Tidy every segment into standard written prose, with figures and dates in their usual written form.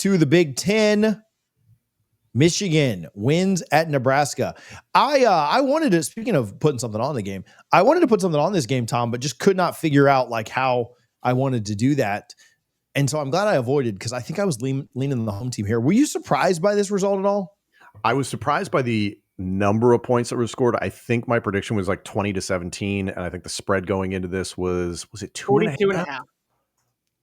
to the Big Ten. Michigan wins at Nebraska. I wanted to, speaking of putting something on the game, I wanted to put something on this game, Tom, but just could not figure out like how I wanted to do that. And so I'm glad I avoided, because I think I was leaning the home team here. Were you surprised by this result at all? I was surprised by the number of points that were scored. I think my prediction was like 20-17, and I think the spread going into this was it 42.5?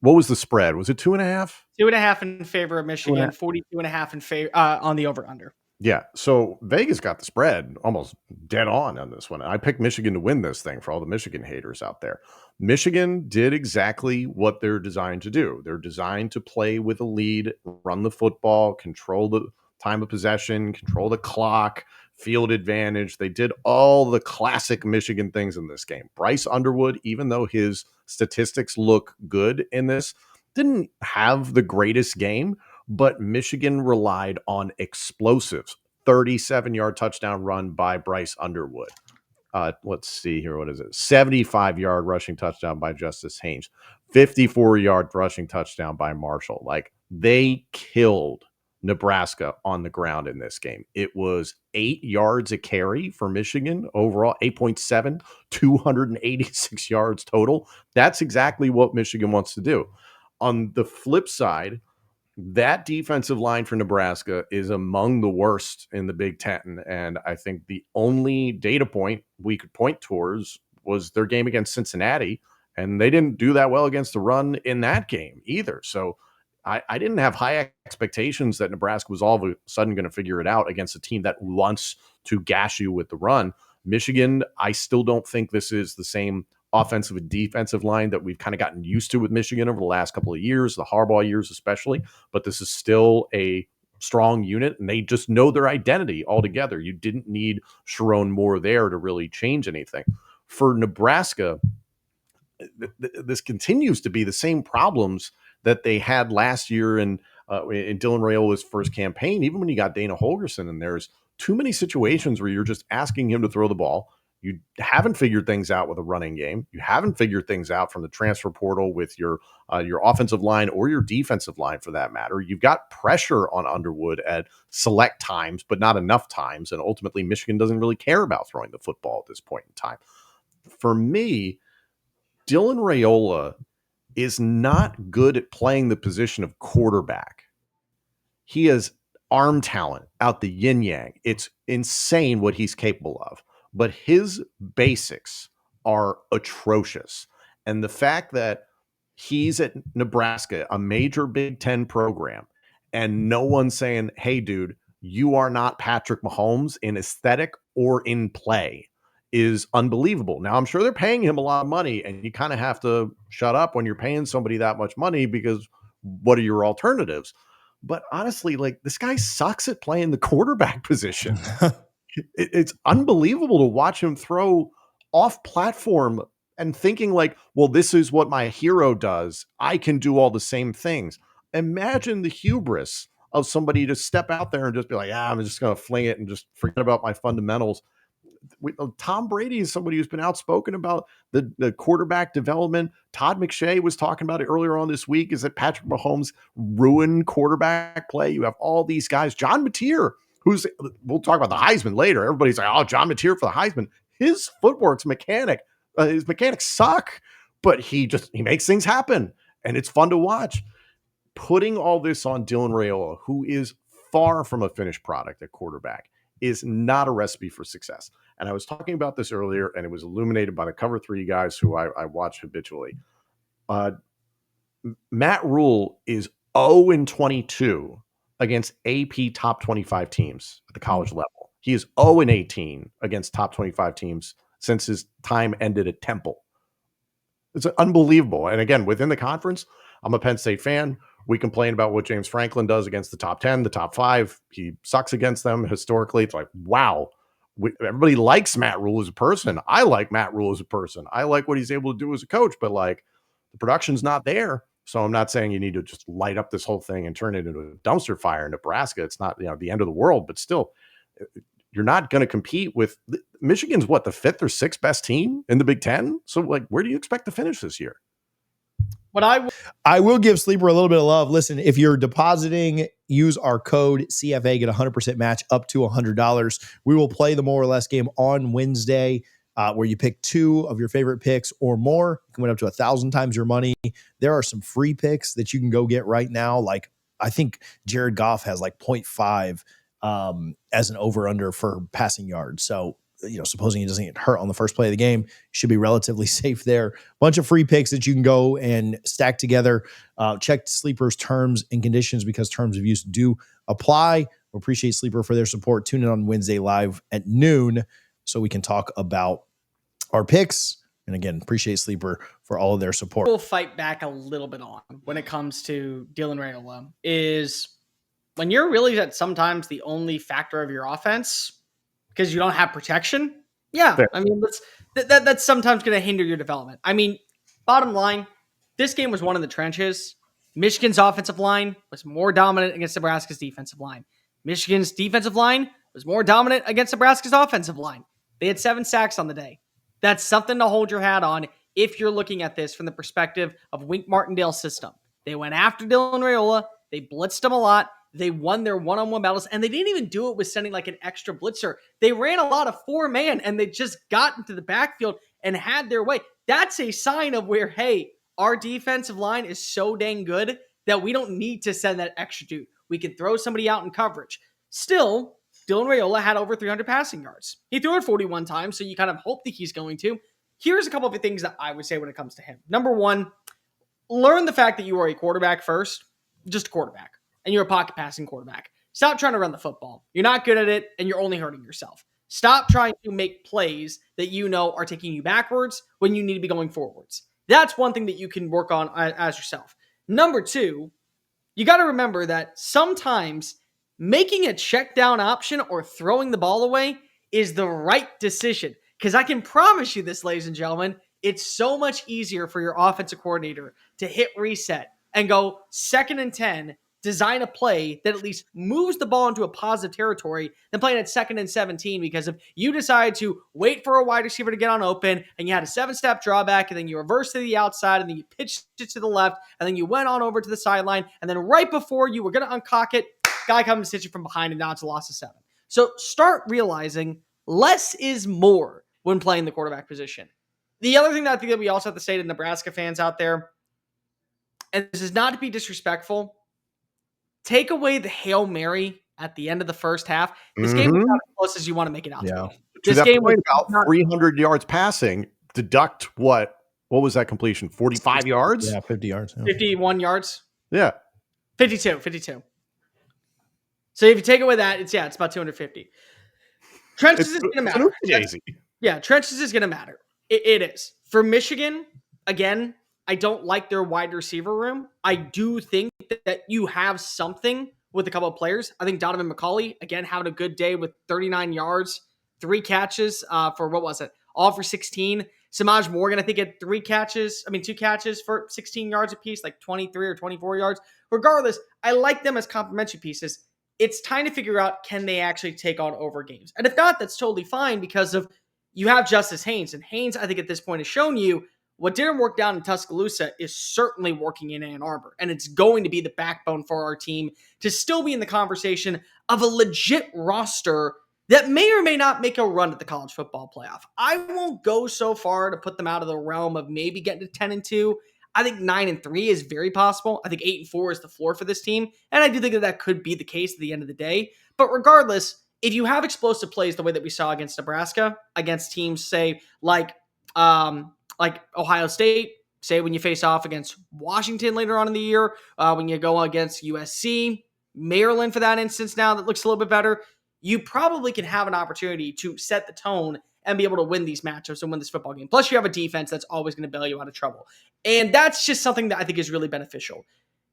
What was the spread? Was it 2.5? 2.5 in favor of Michigan, 42.5 in favor on the over-under. Yeah, so Vegas got the spread almost dead on this one. I picked Michigan to win this thing for all the Michigan haters out there. Michigan did exactly what they're designed to do. They're designed to play with a lead, run the football, control the time of possession, control the clock, field advantage. They did all the classic Michigan things in this game. Bryce Underwood, even though his statistics look good in this, didn't have the greatest game, but Michigan relied on explosives. 37-yard touchdown run by Bryce Underwood. Let's see here. What is it? 75-yard rushing touchdown by Justice Haynes. 54-yard rushing touchdown by Marshall. Like, they killed Nebraska on the ground in this game. It was 8 yards a carry for Michigan overall, 8.7, 286 yards total. That's exactly what Michigan wants to do. On the flip side, that defensive line for Nebraska is among the worst in the Big Ten. And I think the only data point we could point towards was their game against Cincinnati. And they didn't do that well against the run in that game either. So I didn't have high expectations that Nebraska was all of a sudden going to figure it out against a team that wants to gash you with the run. Michigan, I still don't think this is the same offensive and defensive line that we've kind of gotten used to with Michigan over the last couple of years, the Harbaugh years especially, but this is still a strong unit, and they just know their identity altogether. You didn't need Sharon Moore there to really change anything. For Nebraska, this continues to be the same problems that they had last year in Dylan Raiola's first campaign, even when you got Dana Holgorsen, and there's too many situations where you're just asking him to throw the ball. You haven't figured things out with a running game. You haven't figured things out from the transfer portal with your offensive line or your defensive line, for that matter. You've got pressure on Underwood at select times, but not enough times. And ultimately, Michigan doesn't really care about throwing the football at this point in time. For me, Dylan Raiola is not good at playing the position of quarterback. He has arm talent out the yin yang. It's insane what he's capable of. But his basics are atrocious. And the fact that he's at Nebraska, a major Big Ten program, and no one's saying, hey, dude, you are not Patrick Mahomes in aesthetic or in play, is unbelievable. Now, I'm sure they're paying him a lot of money, and you kind of have to shut up when you're paying somebody that much money, because what are your alternatives? But honestly, like, this guy sucks at playing the quarterback position. It's unbelievable to watch him throw off platform and thinking like, well, this is what my hero does. I can do all the same things. Imagine the hubris of somebody to step out there and just be like, I'm just going to fling it and just forget about my fundamentals. Tom Brady is somebody who's been outspoken about the quarterback development. Todd McShay was talking about it earlier on this week, is that Patrick Mahomes ruined quarterback play. You have all these guys. John Mateer, we'll talk about the Heisman later. Everybody's like, oh, John Mateer for the Heisman. His footwork's mechanic. His mechanics suck, but he makes things happen, and it's fun to watch. Putting all this on Dylan Raiola, who is far from a finished product at quarterback, is not a recipe for success. And I was talking about this earlier, and it was illuminated by the Cover 3 guys who I watch habitually. Matt Rule is 0-22 against AP top 25 teams at the college level. He is 0-18 against top 25 teams since his time ended at Temple. It's unbelievable. And again, within the conference, I'm a Penn State fan. We complain about what James Franklin does against the top 10, the top 5. He sucks against them historically. It's like, wow. Everybody likes Matt Rule as a person. I like Matt Rule as a person. I like what he's able to do as a coach, but like, the production's not there. So I'm not saying you need to just light up this whole thing and turn it into a dumpster fire in Nebraska. It's not, the end of the world, but still, you're not going to compete with Michigan's the 5th or 6th best team in the Big Ten. So like, where do you expect to finish this year? I will give Sleeper a little bit of love. Listen, if you're depositing, use our code CFA, get a 100% match up to $100. We will play the more or less game on Wednesday, where you pick 2 of your favorite picks or more. You can win up to 1,000 times your money. There are some free picks that you can go get right now. Like, I think Jared Goff has like 0.5 as an over-under for passing yards. So, supposing he doesn't get hurt on the first play of the game, should be relatively safe there. Bunch of free picks that you can go and stack together. Check Sleeper's terms and conditions because terms of use do apply. We appreciate Sleeper for their support. Tune in on Wednesday live at noon so we can talk about our picks. And again, appreciate Sleeper for all of their support. We'll fight back a little bit on when it comes to Dylan Raiola is when you're really that sometimes the only factor of your offense because you don't have protection. Yeah. Fair. I mean, that's sometimes going to hinder your development. I mean, bottom line, this game was won in the trenches. Michigan's offensive line was more dominant against Nebraska's defensive line. Michigan's defensive line was more dominant against Nebraska's offensive line. They had 7 sacks on the day. That's something to hold your hat on if you're looking at this from the perspective of Wink Martindale's system. They went after Dylan Raiola. They blitzed him a lot. They won their one-on-one battles, and they didn't even do it with sending like an extra blitzer. They ran a lot of 4-man, and they just got into the backfield and had their way. That's a sign of where, hey, our defensive line is so dang good that we don't need to send that extra dude. We can throw somebody out in coverage. Still, Dylan Raiola had over 300 passing yards. He threw it 41 times, so you kind of hope that he's going to. Here's a couple of things that I would say when it comes to him. Number one, learn the fact that you are a quarterback first, just a quarterback, and you're a pocket passing quarterback. Stop trying to run the football. You're not good at it, and you're only hurting yourself. Stop trying to make plays that you know are taking you backwards when you need to be going forwards. That's one thing that you can work on as yourself. Number two, you got to remember that sometimes making a check down option or throwing the ball away is the right decision. Because I can promise you this, ladies and gentlemen, it's so much easier for your offensive coordinator to hit reset and go 2nd and 10, design a play that at least moves the ball into a positive territory than playing at 2nd and 17. Because if you decide to wait for a wide receiver to get on open and you had a 7-step drawback and then you reversed to the outside and then you pitched it to the left and then you went on over to the sideline and then right before you were going to uncock it, guy comes and hits you from behind and now it's a loss of 7. So start realizing less is more when playing the quarterback position. The other thing that I think that we also have to say to Nebraska fans out there, and this is not to be disrespectful, take away the Hail Mary at the end of the first half. This game was not as close as you want to make it out to be. This game was about 300 yards passing. Deduct what was that completion? 45 yards? Yeah, 50 yards. Yeah. 51 yards? Yeah. 52. So if you take away that, it's about 250. Trenches is going to matter. Yeah, trenches is going to matter. It is. For Michigan, again, I don't like their wide receiver room. I do think that you have something with a couple of players. I think Donovan McCauley, again, having a good day with 39 yards, 3 catches for, what was it? All for 16. Samaj Morgan, I think, had 2 catches for 16 yards apiece, like 23 or 24 yards. Regardless, I like them as complementary pieces. It's time to figure out, can they actually take on over games? And if not, that's totally fine because of you have Justice Haynes. And Haynes, I think at this point has shown you what didn't work down in Tuscaloosa is certainly working in Ann Arbor. And it's going to be the backbone for our team to still be in the conversation of a legit roster that may or may not make a run at the college football playoff. I won't go so far to put them out of the realm of maybe getting to 10-2. I think 9-3 is very possible. I think 8-4 is the floor for this team. And I do think that could be the case at the end of the day. But regardless, if you have explosive plays the way that we saw against Nebraska, against teams, say, like Ohio State, say when you face off against Washington later on in the year, when you go against USC, Maryland for that instance now that looks a little bit better, you probably can have an opportunity to set the tone and be able to win these matchups and win this football game. Plus, you have a defense that's always going to bail you out of trouble. And that's just something that I think is really beneficial.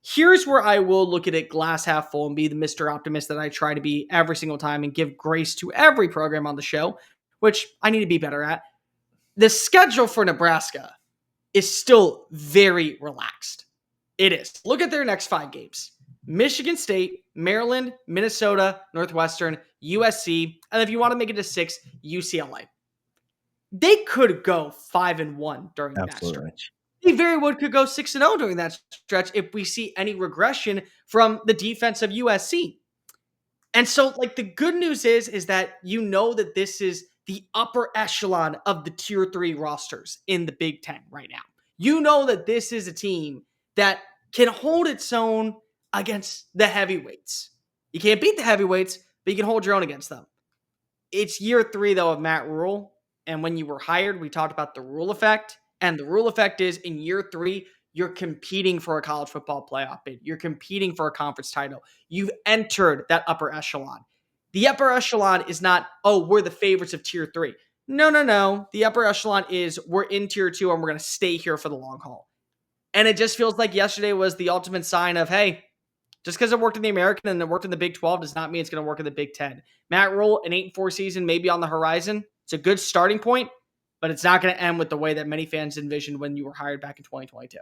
Here's where I will look at it glass half full and be the Mr. Optimist that I try to be every single time and give grace to every program on the show, which I need to be better at. The schedule for Nebraska is still very relaxed. It is. Look at their next 5 games. Michigan State, Maryland, Minnesota, Northwestern, USC, and if you want to make it to 6, UCLA. They could go 5-1 during that stretch. He very well could go 6-0 during that stretch if we see any regression from the defense of USC. And so, like, the good news is that you know that this is the upper echelon of the tier 3 rosters in the Big Ten right now. You know that this is a team that can hold its own against the heavyweights. You can't beat the heavyweights, but you can hold your own against them. It's year 3, though, of Matt Rule. And when you were hired, we talked about the Rule effect. And the Rule effect is in year 3, you're competing for a college football playoff bid. You're competing for a conference title. You've entered that upper echelon. The upper echelon is not, oh, we're the favorites of tier 3. No. The upper echelon is we're in tier 2 and we're going to stay here for the long haul. And it just feels like yesterday was the ultimate sign of, hey, just because it worked in the American and it worked in the Big 12 does not mean it's going to work in the Big 10. Matt Rule, an 8-4 season, maybe on the horizon. It's a good starting point, but it's not going to end with the way that many fans envisioned when you were hired back in 2022.